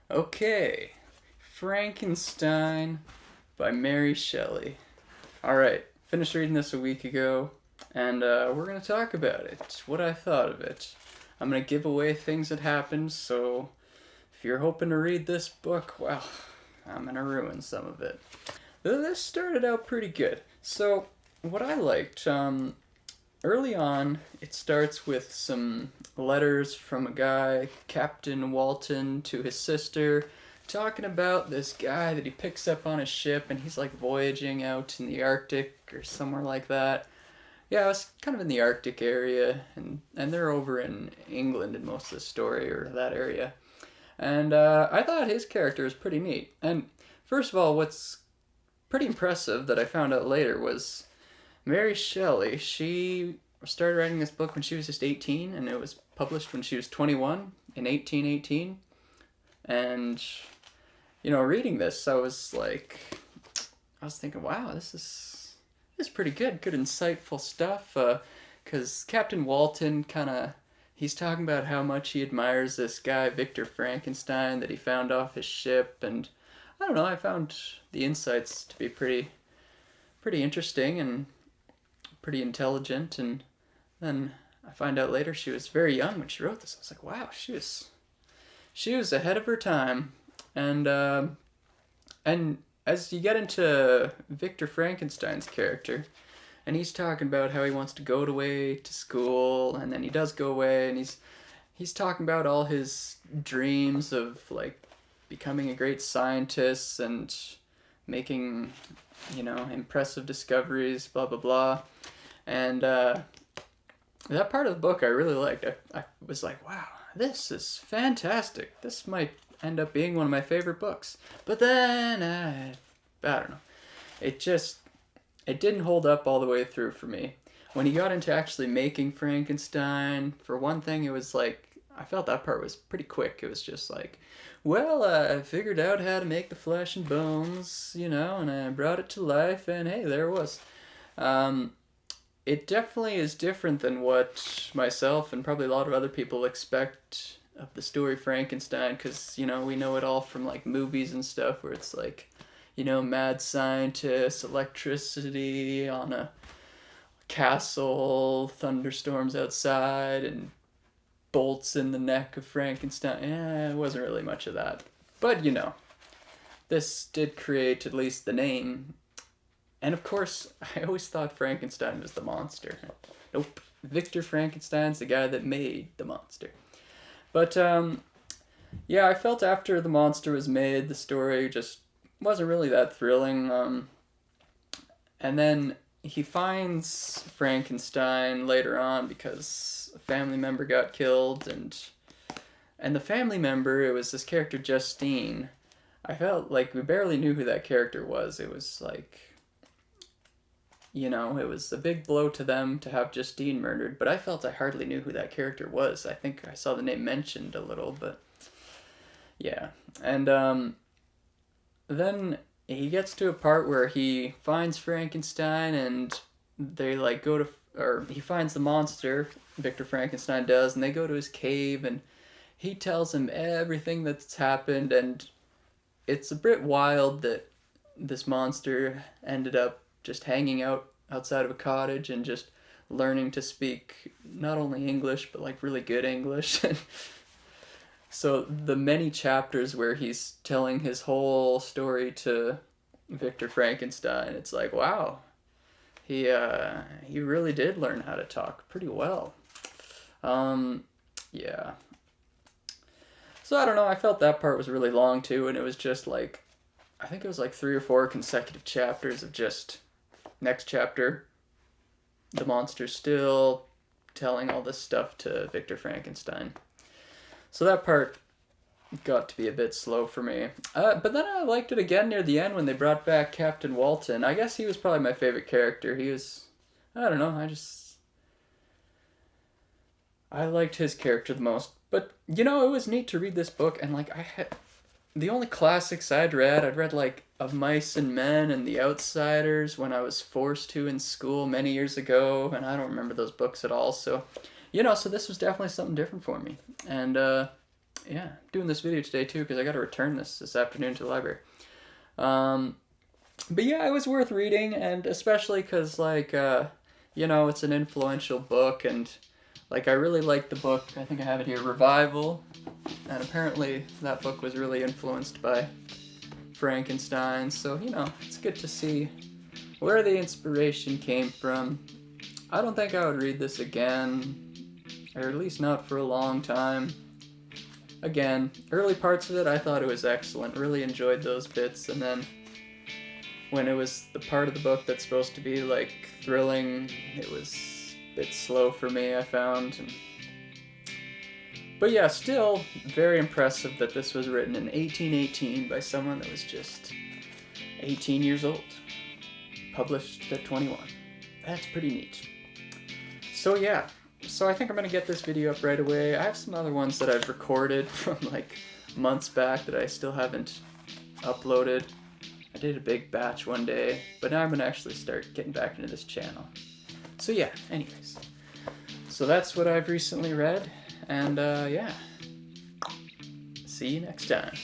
Okay, Frankenstein by Mary Shelley. Alright, finished reading this a week ago, and we're going to talk about it, what I thought of it. I'm going to give away things that happened, so if you're hoping to read this book, well, I'm going to ruin some of it. This started out pretty good. So, what I liked, early on, it starts with some letters from a guy, Captain Walton, to his sister, talking about this guy that he picks up on his ship, and he's like voyaging out in the Arctic or somewhere like that. Yeah, it's kind of in the Arctic area, and they're over in England in most of the story, or that area. And I thought his character was pretty neat. And first of all, what's pretty impressive that I found out later was Mary Shelley. She started writing this book when she was just 18, and it was published when she was 21 in 1818. And, reading this, I was thinking, wow, this is pretty good. Good, insightful stuff. Because Captain Walton he's talking about how much he admires this guy, Victor Frankenstein, that he found off his ship. And I don't know, I found the insights to be pretty interesting and pretty intelligent. And then I find out later she was very young when she wrote this. I was like, wow, she was ahead of her time. And as you get into Victor Frankenstein's character, and he's talking about how he wants to go away to school, and then he does go away, and he's talking about all his dreams of becoming a great scientist and making impressive discoveries, blah blah blah. And that part of the book I really liked. I was like, wow, this is fantastic. This might end up being one of my favorite books. But then I don't know. It didn't hold up all the way through for me. When he got into actually making Frankenstein, for one thing, it was I felt that part was pretty quick. It was just well, I figured out how to make the flesh and bones, and I brought it to life, and hey, there it was. It definitely is different than what myself and probably a lot of other people expect of the story Frankenstein, because, we know it all from movies and stuff where it's mad scientist, electricity on a castle, thunderstorms outside, and bolts in the neck of Frankenstein. It wasn't really much of that. But, this did create at least the name. And of course, I always thought Frankenstein was the monster. Nope. Victor Frankenstein's the guy that made the monster. But, yeah, I felt after the monster was made, the story just wasn't really that thrilling. And then he finds Frankenstein later on because a family member got killed, and the family member, it was this character Justine. I felt like we barely knew who that character was. It was it was a big blow to them to have Justine murdered, but I felt I hardly knew who that character was. I think I saw the name mentioned a little, but yeah. And then he gets to a part where he finds Frankenstein, and they he finds the monster, Victor Frankenstein does, and they go to his cave, and he tells him everything that's happened, and it's a bit wild that this monster ended up just hanging out outside of a cottage and just learning to speak not only English, but really good English. So the many chapters where he's telling his whole story to Victor Frankenstein, it's wow, he really did learn how to talk pretty well. Yeah. So I don't know, I felt that part was really long too, and it was just I think it was 3 or 4 consecutive chapters of just next chapter, the monster's still telling all this stuff to Victor Frankenstein. So that part got to be a bit slow for me. But then I liked it again near the end when they brought back Captain Walton. I guess he was probably my favorite character. He was, I don't know, I liked his character the most. But, it was neat to read this book, and the only classics I'd read Of Mice and Men and The Outsiders when I was forced to in school many years ago, and I don't remember those books at all, so, so this was definitely something different for me. And, yeah, doing this video today too because I got to return this afternoon to the library. But yeah, it was worth reading, and especially because, like, you know, it's an influential book, and, like, I really liked the book. I think I have it here, Revival, and apparently that book was really influenced by Frankenstein, so, you know, it's good to see where the inspiration came from. I don't think I would read this again, or at least not for a long time. Again, early parts of it, I thought it was excellent, really enjoyed those bits, and then when it was the part of the book that's supposed to be, like, thrilling, it was a bit slow for me, I found. But yeah, still very impressive that this was written in 1818 by someone that was just 18 years old. Published at 21. That's pretty neat. So yeah, so I think I'm going to get this video up right away. I have some other ones that I've recorded from like months back that I still haven't uploaded. I did a big batch one day, but now I'm going to actually start getting back into this channel. So yeah, anyways. So that's what I've recently read, and yeah. See you next time.